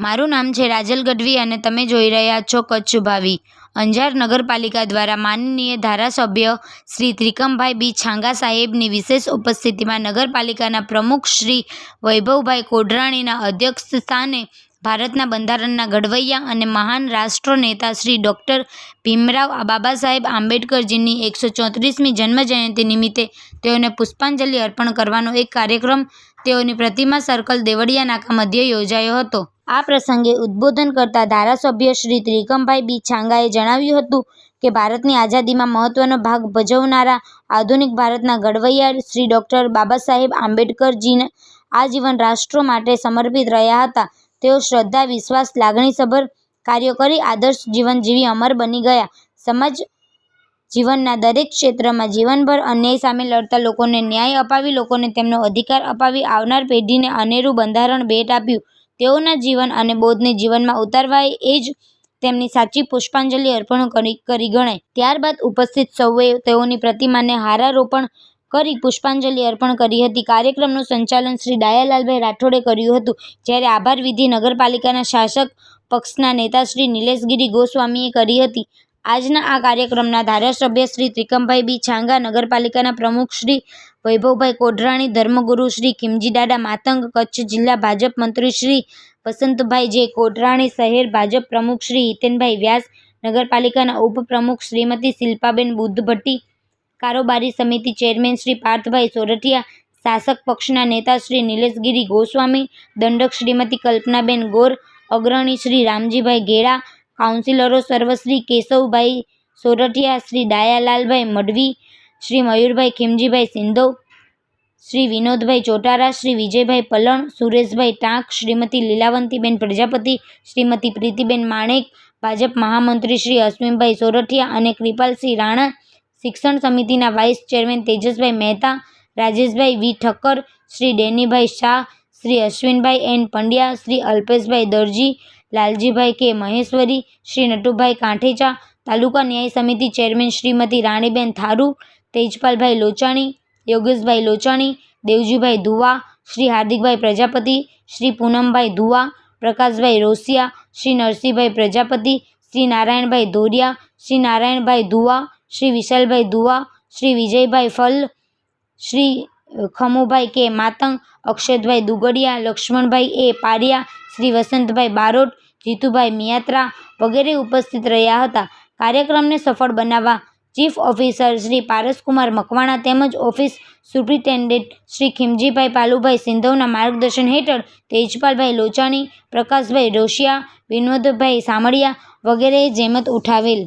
મારું નામ છે રાજલ ગઢવી અને તમે જોઈ રહ્યા છો કચ્છ ભાવી। અંજાર નગરપાલિકા દ્વારા માનનીય ધારાસભ્ય શ્રી ત્રિકમભાઈ બી છાંગા સાહેબની વિશેષ ઉપસ્થિતિમાં નગરપાલિકાના પ્રમુખ શ્રી વૈભવભાઈ કોઢરાણીના અધ્યક્ષસ્થાને ભારતના બંધારણના ઘડવૈયા અને મહાન રાષ્ટ્રનેતા શ્રી ડૉક્ટર ભીમરાવ બાબાસાહેબ આંબેડકરજીની 134મી જન્મજયંતિ નિમિત્તે તેઓને પુષ્પાંજલિ અર્પણ કરવાનો એક કાર્યક્રમ તેઓની પ્રતિમા સર્કલ દેવળિયા નાકા મધ્યે યોજાયો હતો। આ પ્રસંગે ઉદ્બોધન કરતા ધારાસભ્ય શ્રી ત્રિકમભાઈ બી છાંગાએ જણાવ્યું હતું કે ભારતની આઝાદીમાં મહત્વનો ભાગ ભજવનારા આધુનિક ભારતના ઘડવૈયા શ્રી ડૉક્ટર બાબાસાહેબ આંબેડકરજી આજીવન રાષ્ટ્ર માટે સમર્પિત રહ્યા હતા। તેઓ શ્રદ્ધા, વિશ્વાસ, લાગણીસભર કાર્યો કરી આદર્શ જીવન જીવી અમર બની ગયા। સમાજ જીવનના દરેક ક્ષેત્રમાં જીવનભર અન્યાય સામે લડતા લોકોને ન્યાય અપાવી, લોકોને તેમનો અધિકાર અપાવી, આવનાર પેઢીને અનેરું બંધારણ ભેટ આપ્યું। તેઓના જીવન અને બોધને જીવનમાં ઉતારવા એ જ તેમની સાચી પુષ્પાંજલિ અર્પણ કરી ગણાય। ત્યારબાદ ઉપસ્થિત સૌએ તેઓની પ્રતિમાને હારારોપણ કરી પુષ્પાંજલિ અર્પણ કરી હતી। કાર્યક્રમનું સંચાલન શ્રી ડાયાલાલભાઈ રાઠોડે કર્યું હતું, જ્યારે આભાર વિધિ નગરપાલિકાના શાસક પક્ષના નેતા શ્રી નિલેશગીરી ગોસ્વામીએ કરી હતી। આજના આ કાર્યક્રમના ધારાસભ્ય શ્રી ત્રિકમભાઈ બી છાંગા, નગરપાલિકાના પ્રમુખ શ્રી વૈભવભાઈ કોઢરાણી, ધર્મગુરુ શ્રી ખીમજીદાદા માતંગ, કચ્છ જિલ્લા ભાજપ મંત્રી શ્રી વસંતભાઈ જે કોઢરાણી, શહેર ભાજપ પ્રમુખ શ્રી હિતેનભાઈ વ્યાસ, નગરપાલિકાના ઉપપ્રમુખ શ્રીમતી શિલ્પાબેન બુદ્ધભટ્ટી, કારોબારી સમિતિ ચેરમેન શ્રી પાર્થભાઈ સોરઠિયા, શાસક પક્ષના નેતા શ્રી નિલેશગીરી ગોસ્વામી, દંડક શ્રીમતી કલ્પનાબેન ગોર, અગ્રણી શ્રી રામજીભાઈ ગેડા, કાઉન્સિલરો સર્વશ્રી કેશવભાઈ સોરઠિયા, શ્રી ડાયાલાલભાઈ મઢવી, શ્રી મયુરભાઈ ખીમજીભાઈ સિંધવ, શ્રી વિનોદભાઈ ચોટારા, શ્રી વિજયભાઈ પલણ, સુરેશભાઈ ટાંક, શ્રીમતી લીલાવંતીબેન પ્રજાપતિ, શ્રીમતી પ્રીતિબેન માણેક, ભાજપ મહામંત્રી શ્રી અશ્વિનભાઈ સોરઠિયા અને કૃપાલસિંહ રાણા, શિક્ષણ સમિતિના વાઇસ ચેરમેન તેજસભાઈ મહેતા, રાજેશભાઈ વી ઠક્કર, શ્રી ડેનીભાઈ શાહ, શ્રી અશ્વિનભાઈ એન પંડ્યા, શ્રી અલ્પેશભાઈ દરજી, લાલજીભાઈ કે મહેશ્વરી, શ્રી નટુભાઈ કાંઠેચા, તાલુકા ન્યાય સમિતિ ચેરમેન શ્રીમતી રાણીબેન થારુ, તેજપાલભાઈ લોચાણી, યોગેશભાઈ લોચાણી, દેવજીભાઈ ધુવા, શ્રી હાર્દિકભાઈ પ્રજાપતિ, શ્રી પૂનમભાઈ ધુવા, પ્રકાશભાઈ રોસિયા, શ્રી નરસિંહભાઈ પ્રજાપતિ, શ્રી નારાયણભાઈ ધોરિયા, શ્રી નારાયણભાઈ ધુવા, શ્રી વિશાલભાઈ ધુવા, શ્રી વિજયભાઈ ફલ, શ્રી ખમુભાઈ કે માતંગ, અક્ષતભાઈ દુગડિયા, લક્ષ્મણભાઈ એ પારિયા, શ્રી વસંતભાઈ બારોટ, જીતુભાઈ મિયાત્રા વગેરે ઉપસ્થિત રહ્યા હતા। કાર્યક્રમને સફળ બનાવવા ચીફ ઓફિસર શ્રી પારસકુમાર મકવાણા તેમજ ઓફિસ સુપ્રિન્ટેન્ડન્ટ શ્રી ખીમજીભાઈ પાલુભાઈ સિંધવના માર્ગદર્શન હેઠળ તેજપાલભાઈ લોચાણી, પ્રકાશભાઈ રોશિયા, વિનોદભાઈ સામળિયા વગેરેએ જહેમત ઉઠાવેલ।